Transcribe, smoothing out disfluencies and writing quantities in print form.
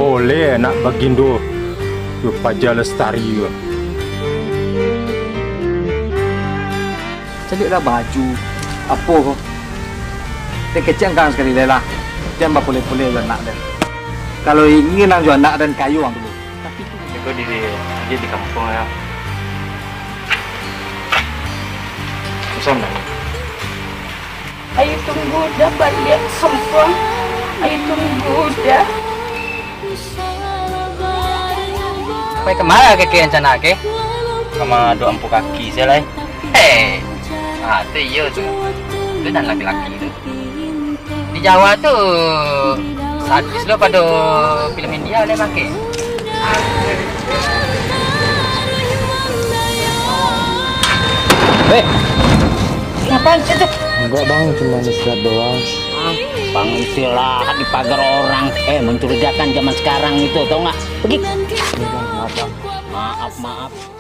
boleh nak bagindo tu Paja Lestari tu. Carilah baju apa kau? Dia kecil kan sekali lah. Jangan boleh-boleh jual nak dan. Kalau ingin nak jual nak dan kayu ang dulu. Tapi tu Kau dia di kampung ya. Susah nak. Ayo tunggu dapat lihat sempurna. Ayo tunggu dah. Apa kemana ke rencana ke? Sama dua empu kaki saya lah. Tu iya tu. Itu dan laki-laki tu. Di Jawa tu sadis lo pada film India boleh pakai. Ngapain sih tu? Enggak bang, cuma istirahat doang. Bang istirahat di pagar orang. Mencurigakan zaman sekarang itu, tau nggak? Pergi. Maaf bang. Maaf.